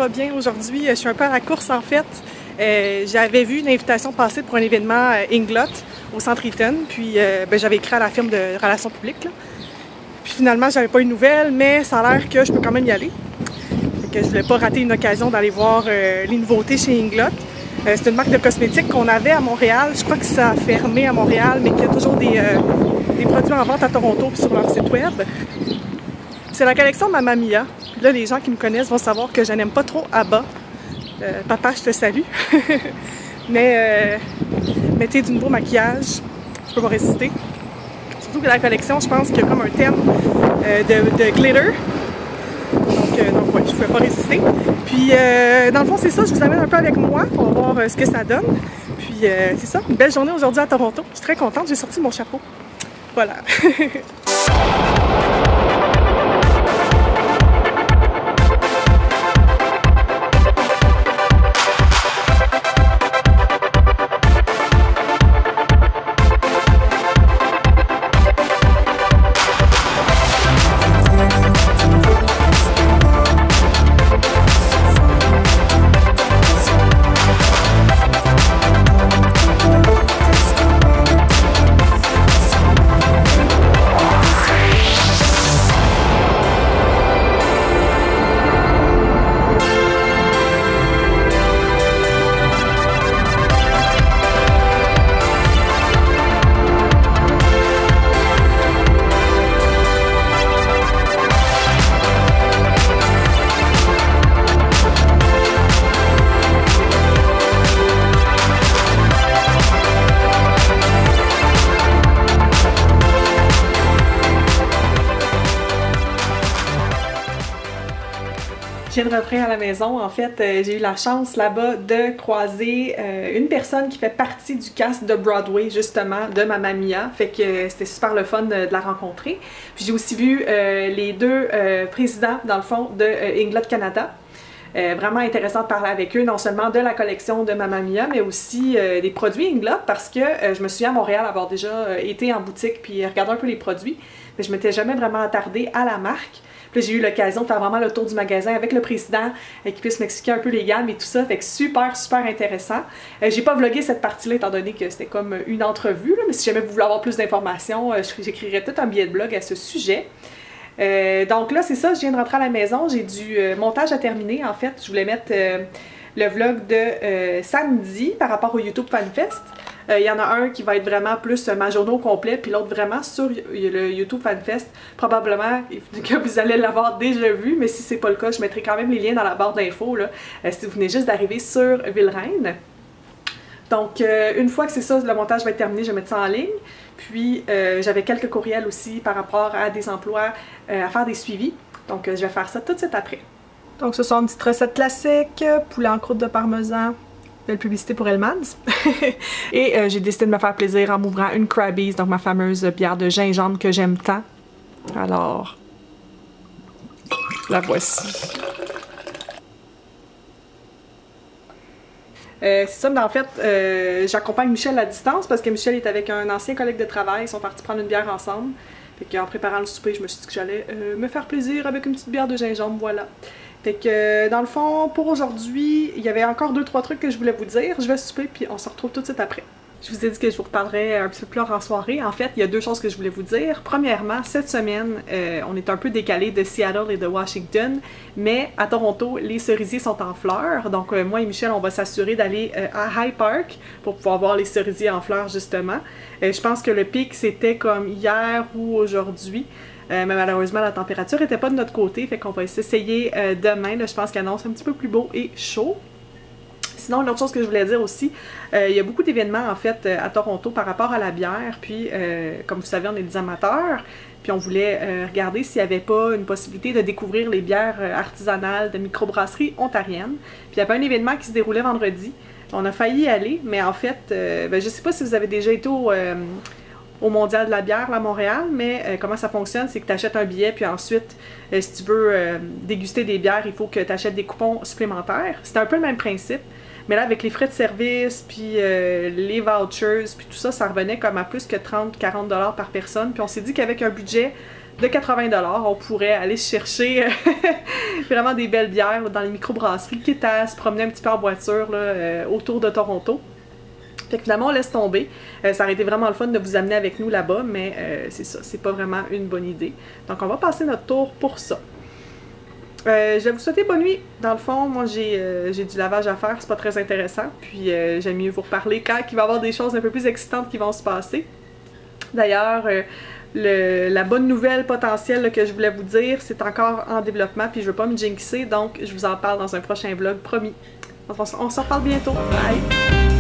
va bien. Aujourd'hui, je suis un peu à la course en fait. J'avais vu une invitation passer pour un événement Inglot au Centre Eaton, puis j'avais écrit à la firme de relations publiques. Là. Puis finalement, j'avais pas eu de nouvelles, mais ça a l'air que je peux quand même y aller. Fait que je voulais pas rater une occasion d'aller voir les nouveautés chez Inglot. C'est une marque de cosmétiques qu'on avait à Montréal. Je crois que ça a fermé à Montréal, mais qu'il y a toujours des produits en vente à Toronto puis sur leur site web. C'est la collection Mamma Mia. Puis là, les gens qui me connaissent vont savoir que je n'aime pas trop Abba. Papa, je te salue. mais tu sais, du nouveau maquillage, je peux pas résister. Surtout que la collection, je pense qu'il y a comme un thème de glitter. Donc ouais, je pouvais pas résister. Puis dans le fond, c'est ça, je vous amène un peu avec moi. On va voir ce que ça donne. Puis c'est ça, une belle journée aujourd'hui à Toronto. Je suis très contente, j'ai sorti mon chapeau. Voilà. Je viens de rentrer à la maison. En fait, j'ai eu la chance là-bas de croiser une personne qui fait partie du cast de Broadway, justement, de Mamma Mia. Fait que c'était super le fun de la rencontrer. Puis j'ai aussi vu les deux présidents, dans le fond, de Inglot Canada. Vraiment intéressant de parler avec eux, non seulement de la collection de Mamma Mia, mais aussi des produits Inglot, parce que je me souviens à Montréal avoir déjà été en boutique puis regardé un peu les produits, mais je m'étais jamais vraiment attardée à la marque. Puis j'ai eu l'occasion de faire vraiment le tour du magasin avec le président qui puisse m'expliquer un peu les gammes et tout ça. Fait que super intéressant. J'ai pas vlogué cette partie-là étant donné que c'était comme une entrevue, là, mais si jamais vous voulez avoir plus d'informations, j'écrirai peut-être un billet de blog à ce sujet. Donc là, c'est ça, je viens de rentrer à la maison. J'ai du montage à terminer. En fait, je voulais mettre le vlog de samedi par rapport au YouTube FanFest. Il y en a un qui va être vraiment plus ma journée au complet, puis l'autre vraiment sur le YouTube FanFest. Probablement que vous allez l'avoir déjà vu, mais si c'est pas le cas, je mettrai quand même les liens dans la barre d'infos si vous venez juste d'arriver sur Ville-Reine. Donc, une fois que c'est ça, le montage va être terminé, je vais mettre ça en ligne. Puis, j'avais quelques courriels aussi par rapport à des emplois à faire des suivis. Donc, je vais faire ça tout de suite après. Donc, ce sont une petite recette classique, poulet en croûte de parmesan. Belle publicité pour Hellmann's. Et j'ai décidé de me faire plaisir en m'ouvrant une Krabby's, donc ma fameuse bière de gingembre que j'aime tant. Alors, la voici. C'est ça, mais en fait, j'accompagne Michel à distance parce que Michel est avec un ancien collègue de travail. Ils sont partis prendre une bière ensemble. Fait qu'en préparant le souper, je me suis dit que j'allais me faire plaisir avec une petite bière de gingembre, voilà. Fait que, dans le fond, pour aujourd'hui, il y avait encore 2-3 trucs que je voulais vous dire. Je vais souper, puis on se retrouve tout de suite après. Je vous ai dit que je vous reparlerai un petit peu plus en soirée. En fait, il y a 2 choses que je voulais vous dire. Premièrement, cette semaine, on est un peu décalé de Seattle et de Washington, mais à Toronto, les cerisiers sont en fleurs. Donc, moi et Michel, on va s'assurer d'aller à High Park pour pouvoir voir les cerisiers en fleurs, justement. Je pense que le pic, c'était comme hier ou aujourd'hui. Mais malheureusement, la température n'était pas de notre côté, fait qu'on va s'essayer demain. Là, je pense qu'il annonce un petit peu plus beau et chaud. Sinon, l'autre chose que je voulais dire aussi, il y a beaucoup d'événements en fait à Toronto par rapport à la bière. Puis, comme vous savez, on est des amateurs. Puis on voulait regarder s'il n'y avait pas une possibilité de découvrir les bières artisanales de microbrasserie ontarienne. Puis il y avait un événement qui se déroulait vendredi. On a failli y aller, mais en fait, je ne sais pas si vous avez déjà été au Mondial de la bière là, à Montréal, mais comment ça fonctionne, c'est que tu achètes un billet, puis ensuite, si tu veux déguster des bières, il faut que tu achètes des coupons supplémentaires. C'est un peu le même principe, mais là, avec les frais de service, puis les vouchers, puis tout ça, ça revenait comme à plus que 30-40$ par personne. Puis on s'est dit qu'avec un budget de 80$, on pourrait aller chercher vraiment des belles bières là, dans les microbrasseries, quitte à se promener un petit peu en voiture là, autour de Toronto. Fait que finalement, on laisse tomber. Ça aurait été vraiment le fun de vous amener avec nous là-bas, mais c'est ça, c'est pas vraiment une bonne idée. Donc on va passer notre tour pour ça. Je vais vous souhaiter bonne nuit. Dans le fond, moi j'ai du lavage à faire, c'est pas très intéressant. Puis j'aime mieux vous reparler quand il va y avoir des choses un peu plus excitantes qui vont se passer. D'ailleurs, la bonne nouvelle potentielle là, que je voulais vous dire, c'est encore en développement, puis je veux pas me jinxer, donc je vous en parle dans un prochain vlog, promis. On se reparle bientôt. Bye!